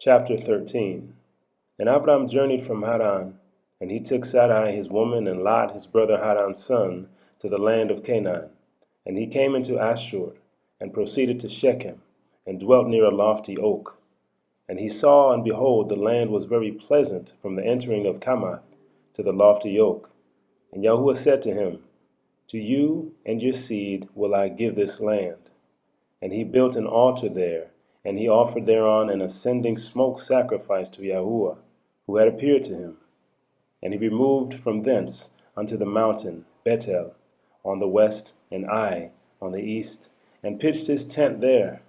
Chapter 13. And Abram journeyed from Haran, and he took Sarai his woman and Lot his brother Haran's son to the land of Canaan. And he came into Ashur, and proceeded to Shechem, and dwelt near a lofty oak. And he saw, and behold, the land was very pleasant from the entering of Chamath to the lofty oak. And Yahuwah said to him, To you and your seed will I give this land. And he built an altar there, and he offered thereon an ascending smoke sacrifice to Yahuwah, who had appeared to him. And he removed from thence unto the mountain Bethel on the west, and Ai on the east, and pitched his tent there.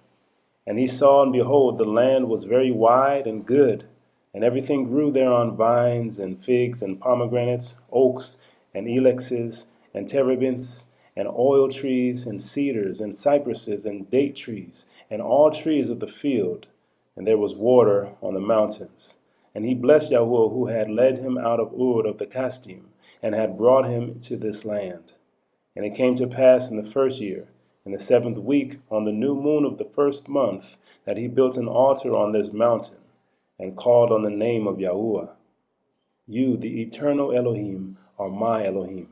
And he saw, and behold, the land was very wide and good, and everything grew thereon, vines and figs and pomegranates, oaks and ilexes and terebinths, and oil trees and cedars and cypresses and date trees, and all trees of the field. And there was water on the mountains. And he blessed Yahuwah, who had led him out of Ur of the Kasdim, and had brought him to this land. And it came to pass in the first year, in the 7th week, on the new moon of the 1st month, that he built an altar on this mountain, and called on the name of Yahuwah. You, the eternal Elohim, are my Elohim.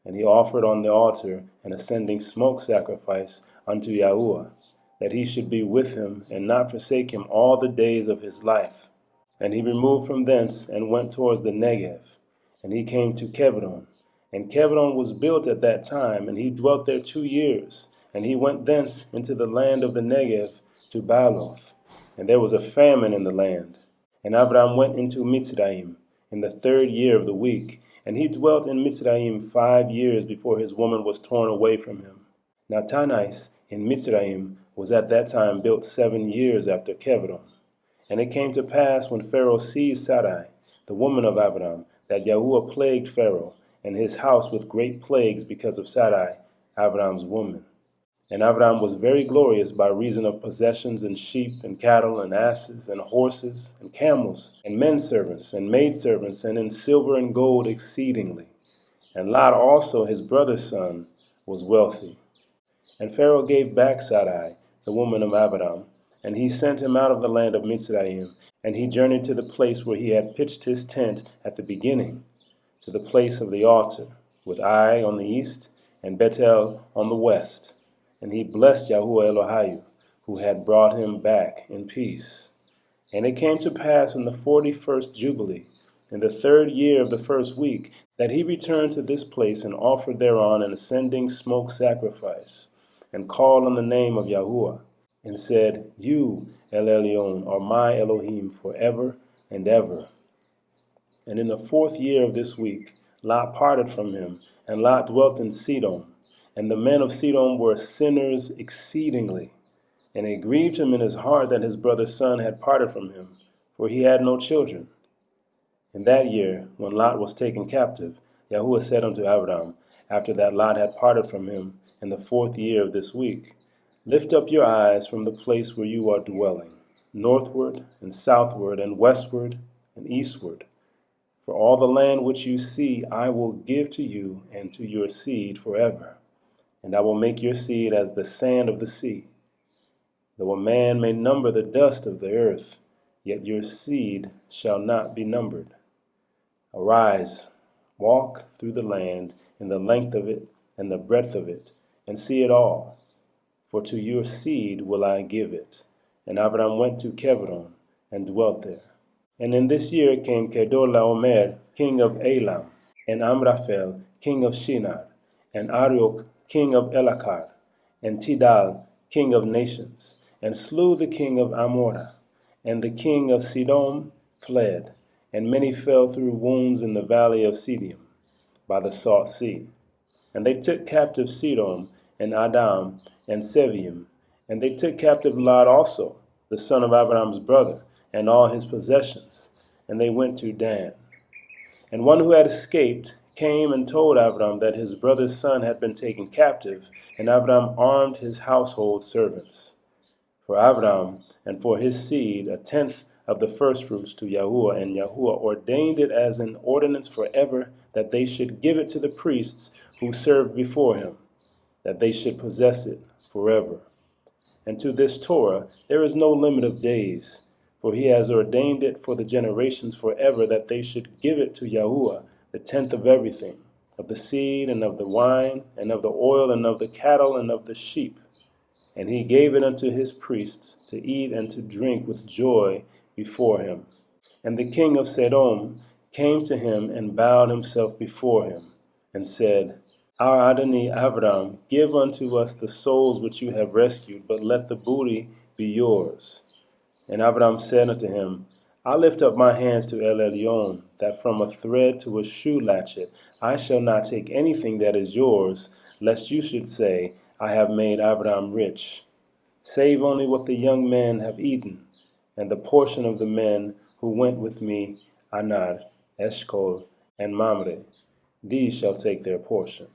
And he offered on the altar an ascending smoke sacrifice unto Yahuwah, that he should be with him, and not forsake him all the days of his life. And he removed from thence, and went towards the Negev. And he came to Kebron. And Kebron was built at that time, and he dwelt there 2 years. And he went thence into the land of the Negev to Baaloth. And there was a famine in the land. And Abram went into Mitzrayim in the 3rd year of the week. And he dwelt in Mitzrayim 5 years before his woman was torn away from him. Now Tanais in Mitzrayim was at that time built 7 years after Kebron. And it came to pass, when Pharaoh seized Sarai, the woman of Abram, that Yahuwah plagued Pharaoh and his house with great plagues because of Sarai, Abram's woman. And Abram was very glorious by reason of possessions and sheep and cattle and asses and horses and camels and men servants and maidservants, and in silver and gold exceedingly. And Lot also, his brother's son, was wealthy. And Pharaoh gave back Sarai, the woman of Abram, and he sent him out of the land of Mitzrayim, and he journeyed to the place where he had pitched his tent at the beginning, to the place of the altar, with Ai on the east and Bethel on the west. And he blessed Yahuwah Elohayu, who had brought him back in peace. And it came to pass in the 41st Jubilee, in the 3rd year of the 1st week, that he returned to this place, and offered thereon an ascending smoke sacrifice, and called on the name of Yahuwah, and said, You, Elyon, are my Elohim forever and ever. And in the 4th year of this week, Lot parted from him, and Lot dwelt in Sidon. And the men of Sidon were sinners exceedingly. And it grieved him in his heart that his brother's son had parted from him, for he had no children. In that year, when Lot was taken captive, Yahuwah said unto Abram, after that Lot had parted from him, in the 4th year of this week, Lift up your eyes from the place where you are dwelling, northward and southward and westward and eastward. For all the land which you see I will give to you and to your seed forever. And I will make your seed as the sand of the sea. Though a man may number the dust of the earth, yet your seed shall not be numbered. Arise, walk through the land in the length of it and the breadth of it, and see it all. For to your seed will I give it. And Abram went to Kebron, and dwelt there. And in this year came Kedorlaomer, king of Elam, and Amraphel, king of Shinar, and Arioch, king of Elakar, and Tidal, king of nations, and slew the king of Amorah. And the king of Sidom fled, and many fell through wounds in the valley of Sidim, by the salt sea. And they took captive Sidom, and Adam, and Seviim, and they took captive Lot also, the son of Abraham's brother, and all his possessions, and they went to Dan. And one who had escaped came and told Abram that his brother's son had been taken captive, and Abram armed his household servants. For Abram and for his seed 1/10 of the firstfruits to Yahuwah, and Yahuwah ordained it as an ordinance forever, that they should give it to the priests who served before him, that they should possess it forever. And to this Torah there is no limit of days, For he has ordained it for the generations forever, that they should give it to Yahuwah, the tenth of everything, of the seed, and of the wine, and of the oil, and of the cattle, and of the sheep. And he gave it unto his priests to eat and to drink with joy before him. And the king of Sodom came to him and bowed himself before him, and said, Our Adonai Avram, give unto us the souls which you have rescued, but let the booty be yours. And Avram said unto him, I lift up my hands to Elyon, that from a thread to a shoe latchet I shall not take anything that is yours, lest you should say, I have made Avram rich. Save only what the young men have eaten, and the portion of the men who went with me, Anad, Eshcol, and Mamre. These shall take their portion.